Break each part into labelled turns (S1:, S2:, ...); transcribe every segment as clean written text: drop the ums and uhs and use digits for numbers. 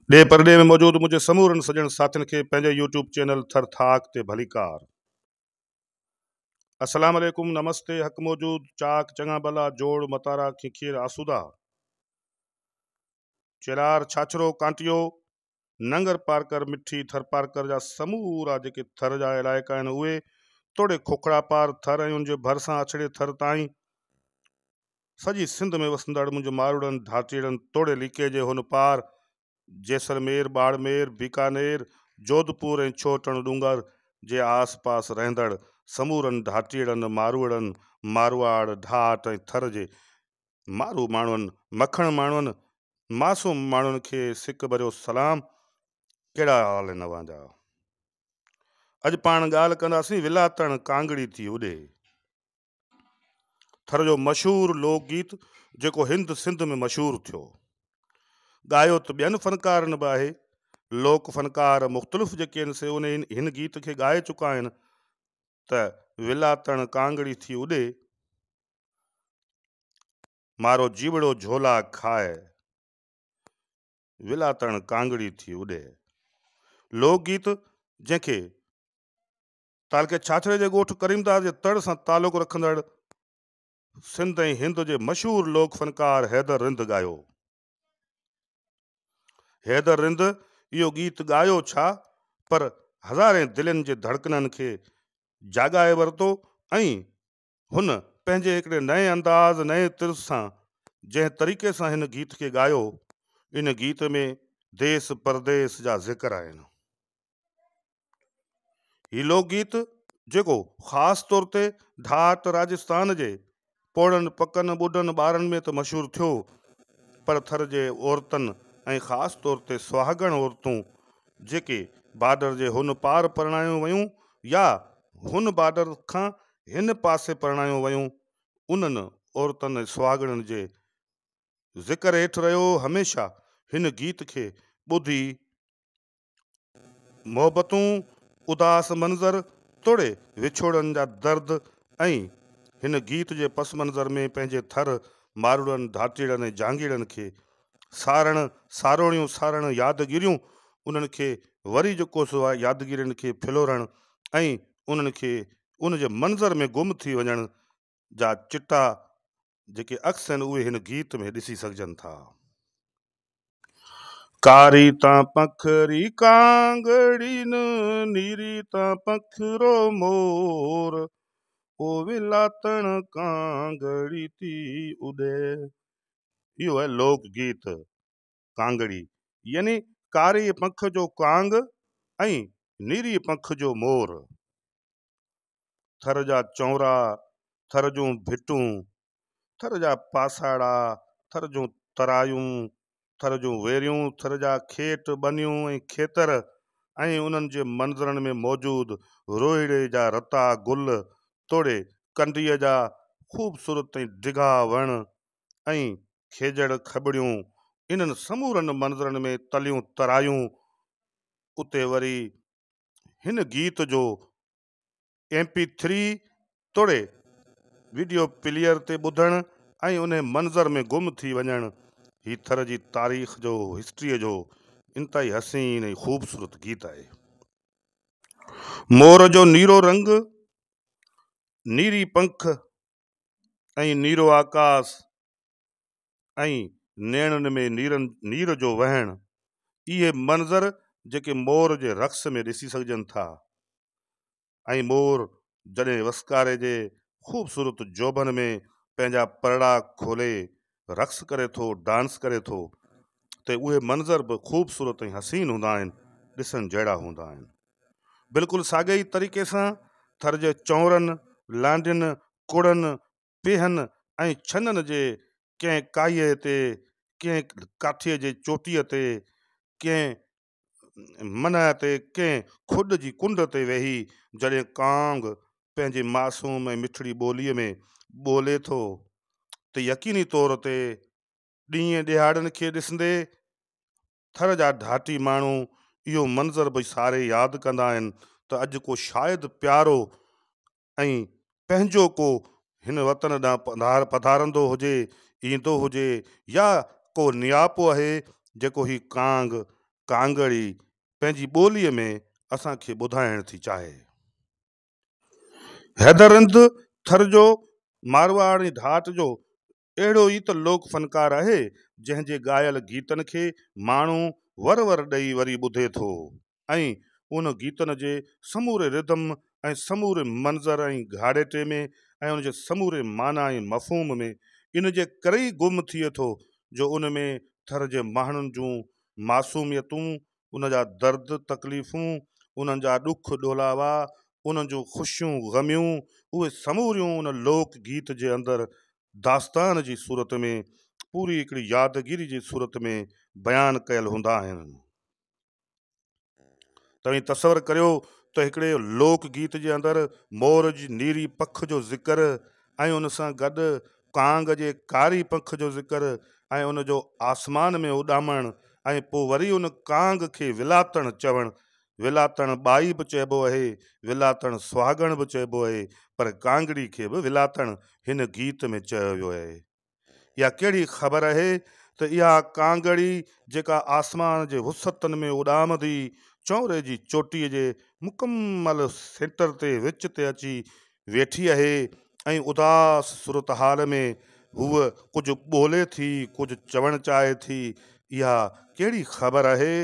S1: ॾे परॾे में मौजूद मुझे समूरनि सजण साथियुनि खे पंहिंजे यूट्यूब चैनल थर थाक ते भलीकार। अस्सलाम वालेकुम, नमस्ते, हक मौजूद, चाक, चङा भला, जोड़, मतारा, खिखीर, आसूदा, चेरार, छाछरो, कांटियो, नंगर पारकर, मिठी, थर पारकर जा समूरा जेके थर जा इलाइक़ा आहिनि उहे तोड़े खोखड़ा पार थर ऐं उनजे भरिसां अछड़े थर ताईं सॼी सिंध में वसंदड़ मुंहिंजे मारूड़नि धाटीड़नि तोड़े लीके जे हुन पार जैसलमेर, बाड़मेर, बीकानेर, जोधपुर ऐं छोटण डूंगर जे आस पास रहंदड़ समूरनि धाटीड़नि मारूड़नि मारवाड़ ढाट ऐं थर जे मारू माण्हुनि मखण माण्हुनि मासूम माण्हुनि खे सिक भरियो सलाम। कहिड़ा हाल आहिनि अव्हांजा? अॼु पाण ॻाल्हि कंदासीं विलातण कांगड़ी थी उॾे, थर जो मशहूरु लोकगीत जेको हिंद सिंध में मशहूरु थियो। ॻायो त ॿियनि फ़नकारनि बि आहे, लोक फ़नकार मुख़्तलिफ़ जेके आहिनि से उन हिन गीत खे ॻाए चुका आहिनि त विलातण कांगड़ी थी उॾे, मारो जीवड़ो झोला खाए, विलातण कांगड़ी थी उॾे। लोकगीत जंहिंखे तालके छाछड़े जे ॻोठ करीमदास जे तड़ सां तालुक़ रखंदड़ सिंध ऐं हिंद जे मशहूरु लोक फ़नकार हैदर रिंद ॻायो। हैदर रिंद इहो गीत ॻायो छा पर हज़ारे दिलनि जे धड़कननि खे जाॻाए वरितो ऐं हुन पंहिंजे हिकिड़े नए अंदाज़ नए तिर्स सां जंहिं तरीक़े सां हिन गीत खे ॻायो, इन गीत में देश परदेस जा ज़िक्र आहिनि। हीउ लोकगीत जेको ख़ासि तौर ते ढाट राजस्थान जे पोड़नि पकनि ॿुढनि ॿारनि में त मशहूरु थियो, पर थर जे औरतुनि ऐं ख़ासि तौर ते सुहागण औरतूं जेके बॉर्डर जे हुन पार परणायूं वयूं या हुन बॉर्डर खां हिन पासे परणायूं वयूं, उन्हनि औरतुनि ऐं सुहागणनि जे ज़िक्र हेठि रहियो हमेशह हिन गीत खे ॿुधी मोहबतूं उदास मंज़र तोड़े विछोड़नि जा दर्द ऐं हिन गीत जे पस मंज़र में पंहिंजे थर मारूड़नि धाटीड़नि ऐं जहांगीरनि खे सारोणियूं यादगिरियूं उन्हनि खे वरी जेको सो आहे यादगिरियुनि खे फिलोरणु ऐं उन्हनि खे उन जे मंज़र में गुम थी वञण जा चिटा जेके अक्स आहिनि उहे हिन गीत में ॾिसी सघजनि था। कारी तां पखरी कांगड़ी न नीरी तां पखरो मोर, ओ विलातण कांगड़ी थी उॾे। इहो आहे लोक गीत कांगड़ी, यानी कारी पंख जो कांग ऐं नीरी पंख जो मोर। थर जा चौरा, थर जूं भिटूं, थर जा पासाड़ा, थर जूं तरायूं, थर जूं वेरियूं, थर जा खेत बनियूं ऐं खेतर ऐं उन्हनि जे मंज़रनि में मौजूदु रोहिड़े जा रता गुल तोड़े कंडीअ जा ख़ूबसूरत ऐं डिघा वण ऐं खेजड़ खबड़ियूं, इन्हनि समूरनि मंज़रनि में तलियूं तरायूं। उते वरी हिन गीत जो MP3 तोड़े वीडियो प्लेयर ते ॿुधण ऐं उन मंज़र में गुम थी वञण, ही थर जी तारीख़ जो हिस्ट्रीअ जो इंतहाई हसीन ऐं ख़ूबसूरत गीत आहे। मोर जो नीरो रंग, नीरी पंख ऐं नीरो आकाश ऐं नेणनि में नीर जो वहण, इहे मंज़र जेके मोर जे रक़्स में ॾिसी सघजनि था। ऐं मोर जॾहिं वसकारे जे ख़ूबसूरत जोबन में पंहिंजा परड़ा खोले रक़्स करे थो, डांस करे थो, त उहे मंज़र बि ख़ूबसूरत ऐं हसीन हूंदा आहिनि, ॾिसण जहिड़ा हूंदा आहिनि। बिल्कुलु साॻे ई तरीक़े सां थर जे चौरनि, लांडियुनि, कुड़नि, पेहनि ऐं छननि जे कंहिं काईअ ते, कंहिं काठीअ जे चोटीअ ते, कंहिं मनह ते, कंहिं खुड जी कुंड ते वेही जॾहिं कांग पंहिंजी मासूम ऐं मिठड़ी ॿोलीअ में ॿोले थो, त यकीनी तौर ते ॾींहं ॾिहाड़नि खे ॾिसंदे थर जा ढाटी माण्हू इहो मंज़र बि सारे यादि कंदा आहिनि त अॼु को शायदि प्यारो ऐं पंहिंजो को हिन वतन ॾांहुं पधारंदो हुजे, ईंदो हुजे, या को नियापो आहे जेको ही कांग कांगड़ी पंहिंजी ॿोलीअ में असांखे ॿुधाइण थी चाहे। हैदरंद थर जो मारवाड़ी ढाट जो अहिड़ो ई त लोक फनकार आहे जंहिंजे गायल गीतनि खे माण्हू वर वर ॾेई वरी ॿुधे थो ऐं उन गीतनि जे समूरे रिदम ऐं समूरे मंज़र ऐं घाड़ेटे में ऐं उनजे समूरे माना ऐं मफ़हूम में इन जे करे ई गुम थिए थो जो उन में थर जे माण्हुनि जूं मासूमियतूं, उन जा दर्द तकलीफ़ूं, उन्हनि जा ॾुख ॾोलावा, उन्हनि जूं ख़ुशियूं ग़मियूं, उहे समूरियूं उन लोक गीत जे अंदरि दास्तान जी सूरत में, पूरी हिकिड़ी यादगिरी जी सूरत में बयानु कयल हूंदा आहिनि। तव्हीं तसवर करियो त हिकिड़े लोक गीत जे अंदरि मोर जी नीरी पख जो ज़िक्र ऐं उन सां गॾु कांग जे कारी पख जो ज़िक्र ऐं उन जो आसमान में उॾामणु ऐं पोइ वरी उन कांग खे विलातण चवणु। विलातण ॿाई बि चइबो आहे, विलातण सुहागण बि चइबो आहे, पर कांगड़ी खे बि विलातण हिन गीत में चयो वियो आहे। इहा कहिड़ी ख़बर आहे त इहा कांगड़ी जेका आसमान जे वुसतनि में उॾामंदी चौरे जी चोटीअ जे मुकमल सेंटर ते विच ते अची वेठी आहे ऐं उदास सूरत हाल में हूअ कुझु ॿोले थी, कुझु चवणु चाहे थी। इहा कहिड़ी ख़बर आहे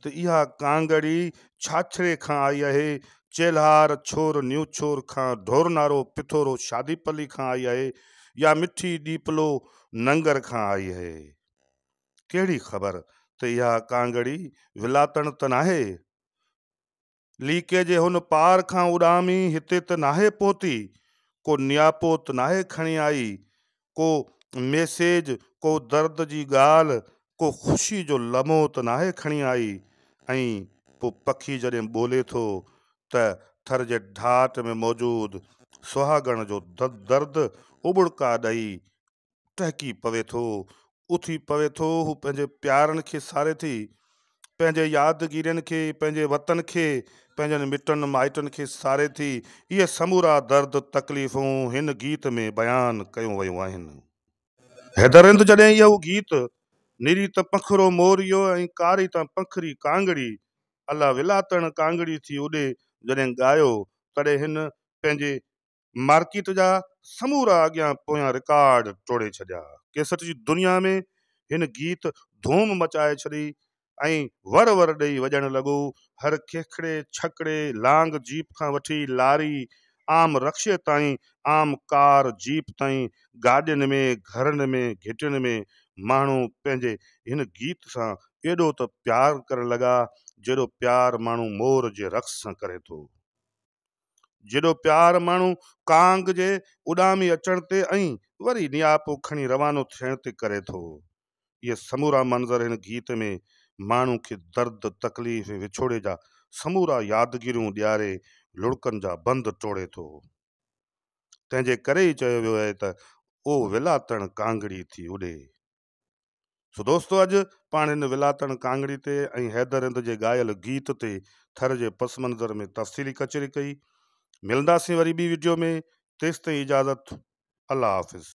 S1: त इहा कांगड़ी छाछड़े खां आई आहे, चेल्हार छोर न्यू छोर खां ढोरनारो पिथोरो शादीपली खां आई आहे, या मिठी डीपलो नंगर खां आई आहे। कहिड़ी ख़बर त इहा कांगड़ी विलातण त नाहे, लीके जे हुन पार खां उॾामी हिते त नाहे पहुती, को नियापो त नाहे खणी आई, को मैसेज, को दर्द जी ॻाल्हि, को ख़ुशी जो लम्हो त नाहे खणी आई। ऐं पोइ पखी जॾहिं ॿोले थो त थर जे ढाट में मौजूद सुहागण जो दर्द उबड़का ॾेई टहिकी पवे थो, उथी पवे थो, हू पंहिंजे प्यारनि खे सारे थी, पंहिंजे यादगिरियुनि खे, पंहिंजे वतन खे, पंहिंजनि मिटनि माइटनि खे सारे थी। इहे समूरा दर्द तकलीफ़ूं हिन गीत में बयानु कयूं वयूं आहिनि। हैदरंद जॾहिं इहो गीत निरी त पखरो मोरियो ऐं कारी त पखरी कांगड़ी अला विलातण कांगड़ी थी उॾे जॾहिं ॻायो, तॾहिं हिन पंहिंजे मार्केट जा समूरा अॻियां पोयां रिकॉर्ड टोड़े छॾिया। केसट जी दुनिया में हिन गीत धूम मचाए छॾी ऐं वर वर ॾेई वॼणु लॻो। हर खेखड़े छकड़े लांग जीप खां वठी लारी आम रक्शे ताईं, आम कार जीप ताईं, गाॾियुनि में, घरनि में, घिटियुनि में माण्हू पंहिंजे हिन गीत सां एॾो त प्यार करण लॻा जहिड़ो प्यार माण्हू मोर जे रक़्स सां करे थो, जेॾो प्यार माण्हू कांग जे उॾामी अचण ते ऐं वरी नियापो खणी रवानो थियण ते करे थो। इहे समूरा मंज़र हिन गीत में माण्हू खे दर्द तकलीफ़ विछोड़े जा समूरा यादगिरियूं ॾियारे लुड़कनि जा बंद टोड़े थो। तंहिंजे करे ई चयो वियो आहे त ओ विलातण कांगड़ी थी उॾे। सो दोस्तो, अॼु पाण हिन विलातण कांगड़ी ते ऐं हैदरंद जे गायल गीत ते थर जे पस मंज़र में तफ़सीली कचरी कई। मिलंदासीं वरी ॿी वीडियो में, तेसिताईं इजाज़त, अल्लाह हाफ़िज़।